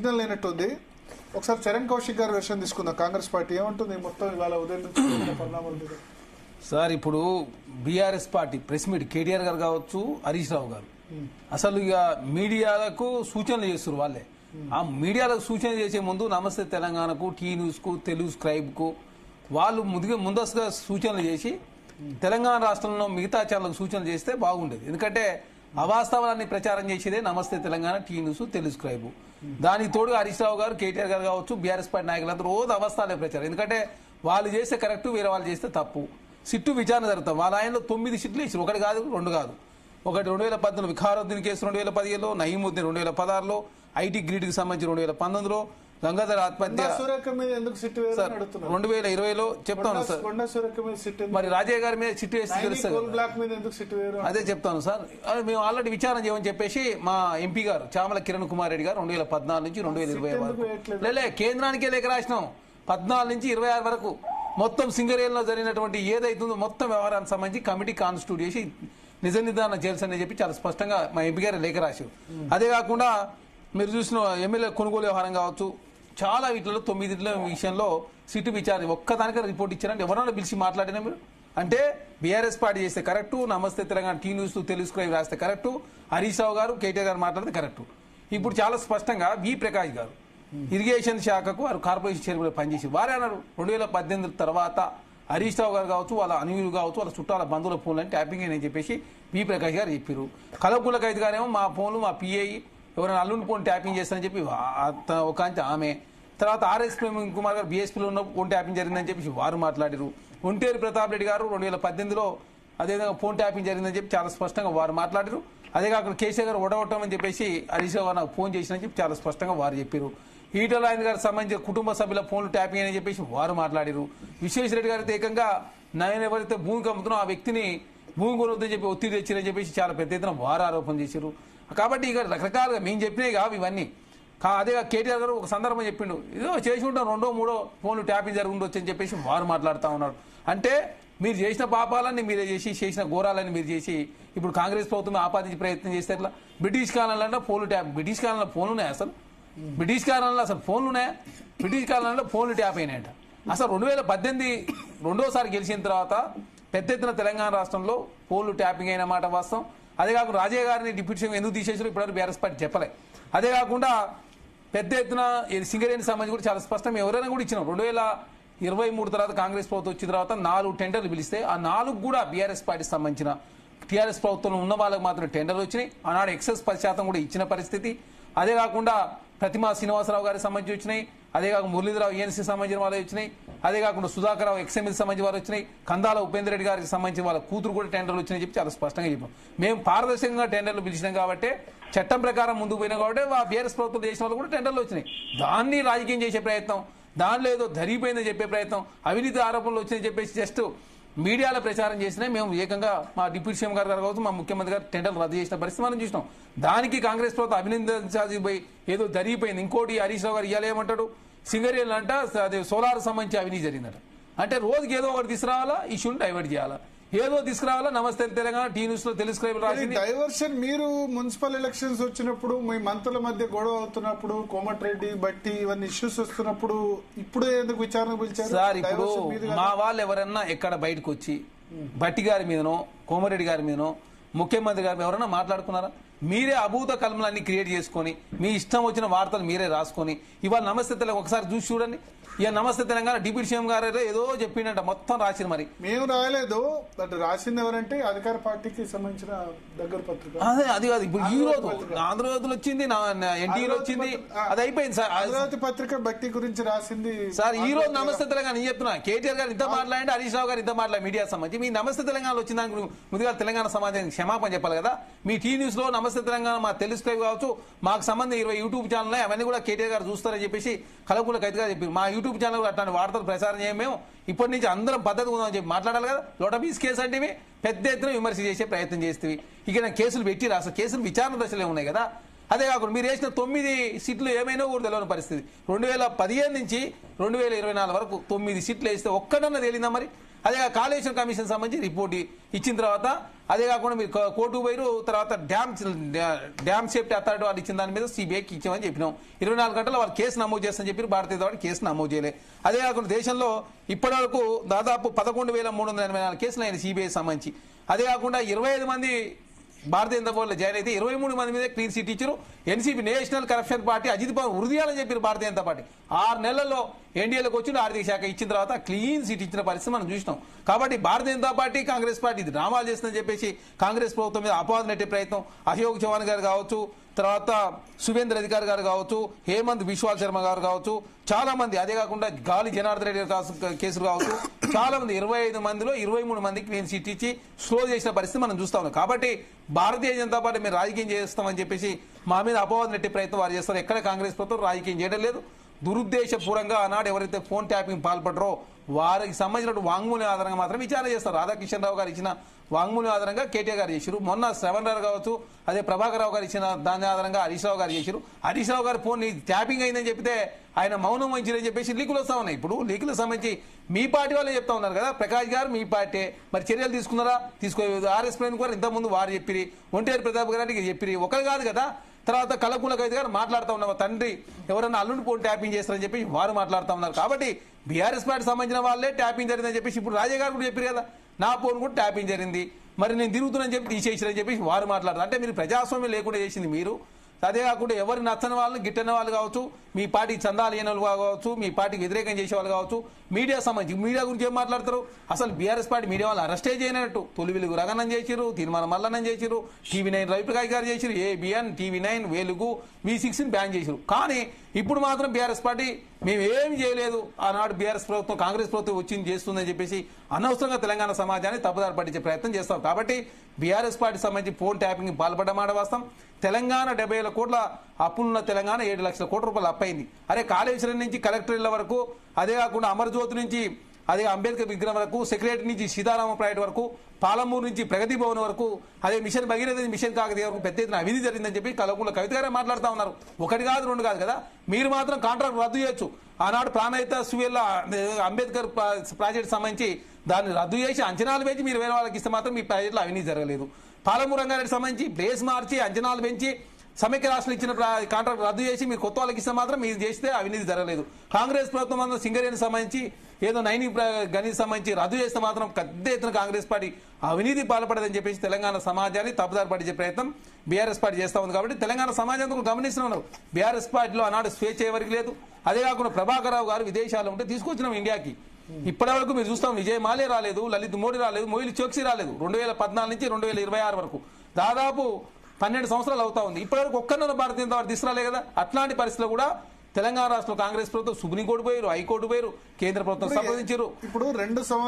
Signal లేనట్టుంది. ఒకసారి చరణ్ కౌశిక్ గారి వెర్షన్ తీసుకుందాం. కాంగ్రెస్ పార్టీ ఏమంటుంది మొత్తం ఇవాళ ఉదయం నుంచి పరిణామాల మీద? సార్, ఇప్పుడు BRS party press meet KTR గారు కావచ్చు, హరీష్ రావు గారు అసలు ఇక మీడియాలకు సూచనలు చేస్తారు. వాళ్ళే ఆ మీడియాలకు సూచన చేసే ముందు నమస్తే తెలంగాణకు, టీ న్యూస్ కు, తెలుగు స్క్రైబ్ కు వాళ్ళు ముందస్తుగా సూచనలు చేసి తెలంగాణ రాష్ట్రంలో మిగతా ఛానళ్లకు సూచనలు చేస్తే బాగుండేది. ఎందుకంటే అవాస్తవాన్ని ప్రచారం చేసేదే Namaste Telangana, T news, Telugu scribe. దానికి తోడు హరీష్ రావు గారు, కేటీఆర్ గారు కావచ్చు, బీఆర్ఎస్ పార్టీ నాయకులందరూ రోజు అవాస్తవాలే ప్రచారం. ఎందుకంటే వాళ్ళు చేస్తే కరెక్ట్, వేరే వాళ్ళు చేస్తే తప్పు. సిట్టు విచారణ జరుగుతాం. వాళ్ళ ఆయనలో 9 సిట్లు ఇచ్చారు. ఒకటి కాదు, 2 కాదు. ఒకటి 2014 విఖారుద్దీన్ కేసు 2015లో, నయీముద్దీన్ 2016లో, ఐటీ గ్రిడ్కి సంబంధించి 2019లో, గంగాధర్ ఆత్మహత్య 2020లో చెప్తాను సార్. మరి రాజయ్య గారి మీద సిట్టు వేసి తెలుస్తుంది. అదే చెప్తాను సార్. మేము ఆల్రెడీ విచారణ చేయమని చెప్పేసి మా ఎంపీ గారు చామల కిరణ్ కుమార్ రెడ్డి గారు 2014 నుంచి 2020 వరకు కేంద్రానికే లేఖ రాసినాం. 14 నుంచి 26 వరకు మొత్తం సింగరేణిలో జరిగినటువంటి ఏదైతుందో మొత్తం వ్యవహారానికి సంబంధించి కమిటీ కాన్స్టిట్యూట్ చేసి నిజ నిర్ధారణ చేయాల్సి చెప్పి చాలా స్పష్టంగా మా ఎంపీ గారు లేఖ రాశారు. అదే కాకుండా మీరు చూసిన ఎమ్మెల్యే కొనుగోలు వ్యవహారం కావచ్చు, చాలా వీటిలో 9 విషయంలో సిట్టు విచారణ ఒక్కదానికే రిపోర్ట్ ఇచ్చారంటే ఎవరైనా పిలిచి మాట్లాడినా మీరు? అంటే బీఆర్ఎస్ పార్టీ చేస్తే correct, Namaste Telangana, T news, Telugu scribe రాస్తే కరెక్టు, హరీష్ రావు గారు, కేటీఆర్ గారు మాట్లాడితే కరెక్టు. ఇప్పుడు చాలా స్పష్టంగా వి ప్రకాష్ గారు ఇరిగేషన్ శాఖకు వారు కార్పొరేషన్ చైర్మన్ పనిచేసి వారే అన్నారు 2018 తర్వాత హరీష్ రావు గారు కావచ్చు, వాళ్ళ అనుయులు కావచ్చు, వాళ్ళ చుట్టాల బంధువుల ఫోన్లని ట్యాపింగ్ అని చెప్పేసి వి ప్రకాష్ గారు చెప్పారు. కలపుల ఖైద్ గారేమో మా ఫోన్లు, మా పిఐ ఎవరైనా అల్లుని ఫోన్ ట్యాపింగ్ చేస్తారని చెప్పి ఒక ఆమె. తర్వాత ఆర్ఎస్ కుమార్ గారు బీఎస్పీలో ఉన్న ఫోన్ ట్యాపింగ్ జరిగిందని చెప్పేసి వారు మాట్లాడారు. ఒంటేరు ప్రతాప్ రెడ్డి గారు 2018లో అదేవిధంగా ఫోన్ ట్యాపింగ్ జరిగిందని చెప్పి చాలా స్పష్టంగా వారు మాట్లాడారు. అదే కాకుండా కేసీఆర్ గారు ఓడగొట్టమని చెప్పేసి హరీష్ రావు నాకు ఫోన్ చేసినని చెప్పి చాలా స్పష్టంగా వారు చెప్పారు. ఈటల ఆయన గారికి సంబంధించిన కుటుంబ సభ్యుల ఫోన్లు ట్యాపింగ్ అని చెప్పేసి వారు మాట్లాడారు. విశ్వేశ్వరరెడ్డి గారితో ఏకంగా నేను ఎవరైతే భూమికి అమ్ముతున్నా ఆ వ్యక్తిని భూమి కొనొద్దని చెప్పి ఒత్తిడి తెచ్చిరని చెప్పేసి చాలా పెద్ద ఎత్తున వారు ఆరోపణ చేశారు. కాబట్టి ఇక రకరకాలుగా మేము చెప్పినాయి కావు ఇవన్నీ. అదే కేటీఆర్ గారు ఒక సందర్భం చెప్పిండు, ఏదో చేసి ఉంటాం 2, 3 ఫోన్లు ట్యాపింగ్ జరిగి ఉండొచ్చు అని చెప్పేసి వారు మాట్లాడుతూ ఉన్నారు. అంటే మీరు చేసిన పాపాలన్నీ మీరే చేసి, చేసిన ఘోరాలన్నీ మీరు చేసి ఇప్పుడు కాంగ్రెస్ ప్రభుత్వం ఆపాదించే ప్రయత్నం చేస్తే ఎట్లా? బ్రిటిష్ కాలంలో ఫోన్లు ట్యాప్, బ్రిటిష్ కాలంలో ఫోన్లు ఉన్నాయి అసలు? బ్రిటిష్ కాలంలో అసలు ఫోన్లు ఉన్నాయా? బ్రిటిష్ కాలంలో ఫోన్లు ట్యాప్ అయినాయంట. అసలు 2018 రెండోసారి గెలిచిన తర్వాత పెద్ద ఎత్తున తెలంగాణ రాష్ట్రంలో ఫోన్లు ట్యాపింగ్ అయిన మాట వాస్తవం. అదే కాకుండా రాజయ్య గారిని డిప్యూటీ సీఎం ఎందుకు తీసేసారు ఇప్పటివరకు బీఆర్ఎస్ పార్టీ చెప్పలే. అదే కాకుండా పెద్ద ఎత్తున సింగరేణి సంబంధించి కూడా చాలా స్పష్టం ఎవరైనా కూడా ఇచ్చినాం. 2023 తర్వాత కాంగ్రెస్ ప్రభుత్వం వచ్చిన తర్వాత 4 టెండర్లు పిలిస్తే ఆ 4 కూడా బీఆర్ఎస్ పార్టీకి సంబంధించిన టీఆర్ఎస్ ప్రభుత్వంలో ఉన్న వాళ్ళకి మాత్రమే టెండర్లు వచ్చినాయి. ఆనాడు ఎక్సెస్ 10% కూడా ఇచ్చిన పరిస్థితి. అదే కాకుండా ప్రతిమా శ్రీనివాసరావు గారికి సంబంధించి వచ్చినాయి. అదే కాకుండా మురళీధరరావు ఏఎన్సీ సంబంధించిన వాళ్ళు వచ్చినాయి. అదే కాకుండా సుధాకర్ రావు ఎక్స్ఎంఎల్ సంబంధించిన వాళ్ళు వచ్చినాయి. కందాల ఉపేంద్ర రెడ్డి గారికి సంబంధించిన వాళ్ళ కూతురు కూడా టెండర్లు వచ్చినాయి చెప్పి చాలా స్పష్టంగా చెప్పాం. మేము పారదర్శకంగా టెండర్లు పిలిచినాం కాబట్టి, చట్టం ప్రకారం ముందుకు పోయినాం కాబట్టి బీఆర్ఎస్ ప్రభుత్వం చేసిన వాళ్ళు కూడా టెండర్లు వచ్చినాయి. దాన్ని రాజకీయం చేసే ప్రయత్నం, దానిలో ఏదో జరిగిపోయిందని చెప్పే ప్రయత్నం, అవినీతి ఆరోపణలు వచ్చినాయని చెప్పేసి జస్ట్ మీడియాలో ప్రచారం చేసినా మేము ఏకంగా మా డిప్యూటీ సీఎం గారు కావచ్చు, మా ముఖ్యమంత్రి గారు టెండర్లు రద్దు చేసిన పరిస్థితి మనం చూసినాం. దానికి కాంగ్రెస్ ప్రభుత్వం అభినందించాల్సి పోయి ఏదో జరిగిపోయింది. ఇంకోటి హరీష్ రావు గారు ఇవాళ ఏమంటాడు, సింగరేణి అంట అదే సోలార్ సంబంధించి అవినీతి జరిగిందట. అంటే రోజుకి ఏదో ఒకటి తీసుకురావాలా, ఇష్యూని డైవర్ట్ చేయాలా, ఏదో తీసుకురావాలా. నమస్తే తెలంగాణ, టీ న్యూస్ లో తెలుగు రాసింది డైవర్షన్. మీరు మున్సిపల్ ఎలక్షన్స్ వచ్చినప్పుడు మీ మంత్రుల మధ్య గొడవ అవుతున్నప్పుడు, కోమటిరెడ్డి బట్టి ఇవన్నీ ఇష్యూస్ వస్తున్నప్పుడు ఇప్పుడు ఎందుకు విచారణ పిలిచారు సార్? ఇప్పుడు మా వాళ్ళు ఎవరన్నా ఎక్కడ బయటకు వచ్చి బట్టి గారి మీదనో, కోమటిరెడ్డి గారి మీదనో, ముఖ్యమంత్రి గారి మీద ఎవరన్నా మాట్లాడుకున్నారా? మీరే అభూత కల్పనలన్నీ క్రియేట్ చేసుకొని మీ ఇష్టం వచ్చిన వార్తలు మీరే రాసుకొని ఇవాళ నమస్తే తెలంగాణ ఒకసారి చూసి చూడండి. ఇక నమస్తే తెలంగాణ డిప్యూటీ సీఎం గారు ఏదో చెప్పిండంట, మొత్తం రాసింది. మరి మేము రాయలేదు, బట్ రాసింది ఎవరంటే అధికార పార్టీకి సంబంధించిన దగ్గర పత్రిక. అదే అది కాదు. ఇప్పుడు ఈ రోజు ఆంధ్రజ్యోతిలో వచ్చింది, ఎన్టీవీలో వచ్చింది, అది అయిపోయింది సార్. ఆంధ్రజ్యోతి పత్రిక బట్టి గురించి రాసింది సార్. ఈ రోజు నమస్తే తెలంగాణ నేను చెప్తున్నా, కేటీఆర్ గారు ఇంత మాట్లాడండి, హరీష్ రావు గారు ఇంత మాట్లాడి మీడియా సంబంధించి మీ నమస్తే తెలంగాణలో వచ్చిన దానికి ముందుగా తెలంగాణ సమాజానికి క్షమాపణ చెప్పాలి కదా. మీ టీ న్యూస్ లో నమస్తే తెలంగాణ, మా తెలుగు స్క్రైబ్ కావచ్చు, మాకు సంబంధించి 20 యూట్యూబ్ ఛానల్ అవన్నీ కూడా కేటీఆర్ గారు చూస్తారని చెప్పేసి కలకుల ఖైదుగా చెప్పారు. మా యూట్యూబ్ ఛానల్ అట్లాంటి వార్తలు ప్రసారం చేయం. మేము ఇప్పటి నుంచి అందరం పద్ధతి ఉందని చెప్పి మాట్లాడాలి కదా. లోటబీస్ కేసు అంటే పెద్ద ఎత్తున విమర్శ చేసే ప్రయత్నం చేస్తే ఇక నేను కేసులు పెట్టి రాస్తా, కేసులు విచారణ దశలో ఉన్నాయి కదా. అదే కాకుండా మీరు వేసిన 9 సీట్లు ఏమైనా కూడా తెలియని పరిస్థితి. 2015 నుంచి 2024 వరకు 9 సీట్లు వేస్తే ఒక్కడన్నా తేలిందా? మరి అదే కాళేశ్వరం కమిషన్ సంబంధించి రిపోర్ట్ ఇచ్చిన తర్వాత అదే కాకుండా మీరు కోర్టుకు పోయి తర్వాత డ్యామ్ సేఫ్టీ అథారిటీ వాళ్ళు ఇచ్చిన దాని మీద సిబిఐకి ఇచ్చామని చెప్పినాం. 24 గంటలు వాళ్ళు కేసు నమోదు చేస్తామని చెప్పి భారతీయ జనతా పార్టీ కేసు నమోదు చేయలే. అదే కాకుండా దేశంలో ఇప్పటివరకు దాదాపు 11,384 కేసులు అయిన సిబిఐ సంబంధించి. అదే కాకుండా 25 మంది భారతీయ జనతా పార్టీలో జాయిన్ అయితే 23 మంది మీద క్లీన్ సిట్ ఇచ్చారు. NCP national corruption party Ajit Pawar వృద్ధియాలని చెప్పారు భారతీయ జనతా పార్టీ. 6 నెలల్లో ఎన్డీఏలోకి వచ్చిన ఆర్థిక శాఖ ఇచ్చిన తర్వాత క్లీన్ సిట్ ఇచ్చిన పరిస్థితి మనం చూసినాం. కాబట్టి భారతీయ జనతా పార్టీ కాంగ్రెస్ పార్టీ ఇది డ్రామాలు చేస్తుందని చెప్పేసి కాంగ్రెస్ ప్రభుత్వం మీద అపవాదం నెట్టే ప్రయత్నం అశోక్ చౌహాన్ గారు కావచ్చు, తర్వాత సువేంద్ర అధికారి గారు కావచ్చు, హేమంత్ బిశ్వాల్ శర్మ గారు కావచ్చు, చాలా మంది, అదే కాకుండా గాలి జనార్దన్ రెడ్డి కేసులు కావచ్చు, చాలా మంది 25 మందిలో 23 మందికి క్లీన్ సిట్ ఇచ్చి స్లో చేసిన పరిస్థితి మనం చూస్తా ఉన్నాం. కాబట్టి భారతీయ జనతా పార్టీ మీరు రాజకీయం చేస్తామని చెప్పేసి మా మీద అపవాదం నెట్టే ప్రయత్నం వారు చేస్తారు. ఎక్కడ కాంగ్రెస్ ప్రభుత్వం రాజకీయం చేయడం లేదు. దురుద్దేశపూర్వంగా ఆనాడు ఎవరైతే ఫోన్ ట్యాపింగ్ పాల్పడరో వారికి సంబంధించిన వాంగ్మూలం ఆధారంగా మాత్రం విచారణ చేస్తారు. రాధాకిషన్ రావు గారు ఇచ్చిన వాంగ్మూలం ఆధారంగా కేటీఆర్ గారు చేశారు. మొన్న శ్రవణ్ రావు కావచ్చు, అదే ప్రభాకర్ రావు గారు ఇచ్చిన దాని ఆధారంగా హరీష్ రావు గారు చేశారు. హరీష్ రావు గారు ఫోన్ ట్యాపింగ్ అయిందని చెప్తే ఆయన మౌనం వహించారని చెప్పేసి లీకులు వస్తా ఉన్నాయి. ఇప్పుడు లీకులకు సంబంధించి మీ పార్టీ వాళ్ళే చెప్తా ఉన్నారు కదా, ప్రకాష్ గారు మీ పార్టీ మరి చర్యలు తీసుకున్నారా? తీసుకోలేదు. ఆర్ఎస్ ప్రవీణ్ కూడా ఇంతకుముందు వారు చెప్పిరి, ఒంటేరు ప్రతాప్ గారికి చెప్పిరి, ఒకరు కాదు కదా. తర్వాత కలకుల కవిత గారు మాట్లాడుతూ ఉన్నారు, తండ్రి ఎవరన్నా అల్లుండి ఫోన్ ట్యాపింగ్ చేస్తారని చెప్పి వారు మాట్లాడుతూ ఉన్నారు. కాబట్టి బీఆర్ఎస్ పార్టీ సంబంధించిన వాళ్ళే ట్యాపింగ్ జరిగిందని చెప్పేసి ఇప్పుడు రాజే గారు కూడా చెప్పారు కదా, నా ఫోన్ కూడా ట్యాపింగ్ జరిగింది, మరి నేను తిరుగుతున్నానని చెప్పి తీసేసారని చెప్పేసి వారు మాట్లాడతారు. అంటే మీరు ప్రజాస్వామ్యం లేకుండా చేసింది మీరు. అదే కాకుండా ఎవరు నచ్చని వాళ్ళు, గిట్టని వాళ్ళు కావచ్చు, మీ పార్టీకి చందాలు లేని వాళ్ళు కావచ్చు, మీ పార్టీకి వ్యతిరేకం చేసే వాళ్ళు కావచ్చు, మీడియా సంబంధించి మీడియా గురించి ఏం మాట్లాడతారు? అసలు బీఆర్ఎస్ పార్టీ మీడియా వాళ్ళు అరెస్టే చేయనట్టు తొలి వెలుగు రగన్నం చేసిరు, తీర్మానం మల్లన్నం చేసిరు, టీవీ9 రవిప్రకాష్ గారు చేసిరు, ఏబిఎన్, టీవీ9, వెలుగు, V6 బ్యాన్ చేసిరు. కానీ ఇప్పుడు మాత్రం బీఆర్ఎస్ పార్టీ మేము ఏమి చేయలేదు, ఆనాడు బీఆర్ఎస్ ప్రభుత్వం కాంగ్రెస్ ప్రభుత్వం వచ్చింది చేస్తుందని చెప్పేసి అనవసరంగా తెలంగాణ సమాజాన్ని తప్పుదారి పట్టించే ప్రయత్నం చేస్తాం. కాబట్టి బీఆర్ఎస్ పార్టీ సంబంధించి ఫోన్ ట్యాపింగ్ పాల్పడ్డమాట వాస్తవం. తెలంగాణ 70,000 కోట్ల అప్పులున్న తెలంగాణ 7 లక్షల కోట్ల రూపాయలు అప్పైంది. అరే కాళేశ్వరం నుంచి కలెక్టరేట్ల వరకు, అదే కాకుండా అమర్జ్యోతి నుంచి అదే అంబేద్కర్ విగ్రహం వరకు, సెక్రటరీ నుంచి సీతారామ ప్రాజెక్ట్ వరకు, పాలమూరు నుంచి ప్రగతి భవన్ వరకు, అదే మిషన్ భగీరథ మిషన్ కాకతీయ వరకు పెద్ద ఎత్తున అవినీతి జరిగిందని చెప్పి కలవకుండా కవిత గారే మాట్లాడుతూ ఉన్నారు. ఒకటి కాదు, 2 కాదు కదా. మీరు మాత్రం కాంట్రాక్ట్ రద్దు చేయొచ్చు. ఆనాడు ప్రాణహిత సువేళ్ళ అంబేద్కర్ ప్రాజెక్ట్ సంబంధించి దాన్ని రద్దు చేసి అంచనాలు పెంచి మీరు వేరే వాళ్ళకి ఇస్తే మాత్రం మీ ప్రాజెక్టులో అవినీతి జరగలేదు. పాలమూరు రంగారెడ్డి సంబంధించి ప్లేస్ మార్చి అంచనాలు పెంచి సమైక్య రాష్ట్రాలు ఇచ్చిన కాంట్రాక్ట్ రద్దు చేసి మీరు కొత్త వాళ్ళకి ఇస్తే మాత్రం మీరు చేస్తే అవినీతి జరగలేదు. కాంగ్రెస్ ప్రభుత్వం అందరూ సింగరేణి సంబంధించి ఏదో నైని గని సంబంధించి రద్దు చేస్తే మాత్రం పెద్ద ఎత్తున కాంగ్రెస్ పార్టీ అవినీతి పాల్పడదని చెప్పేసి తెలంగాణ సమాజాన్ని తప్పుదారి పట్టించే ప్రయత్నం బీఆర్ఎస్ పార్టీ చేస్తా ఉంది. కాబట్టి తెలంగాణ సమాజం గమనిస్తున్నారు, బీఆర్ఎస్ పార్టీలో ఆనాడు స్వేచ్ఛ ఎవరికి లేదు. అదే కాకుండా ప్రభాకర్ రావు గారు విదేశాల్లో ఉంటే తీసుకొచ్చినాం ఇండియాకి. ఇప్పటి వరకు మీరు చూస్తాం, విజయ్ మాలే రాలేదు, లలిత్ మోడీ రాలేదు, మొయిల్ చోక్సీ రాలేదు. 2014 నుంచి 2026 వరకు దాదాపు 12 సంవత్సరాలు అవుతా ఉంది. ఇప్పటివరకు ఒక్కరినైనా భారతీయ జనతా పార్టీ తీసుకురాలే కదా. అట్లాంటి పరిస్థితుల్లో కూడా తెలంగాణ రాష్ట్రంలో కాంగ్రెస్ ప్రభుత్వం సుప్రీంకోర్టు పోయారు, హైకోర్టు పోయారు, కేంద్ర ప్రభుత్వం సంప్రదించారు. ఇప్పుడు 2 సంవత్సరాలు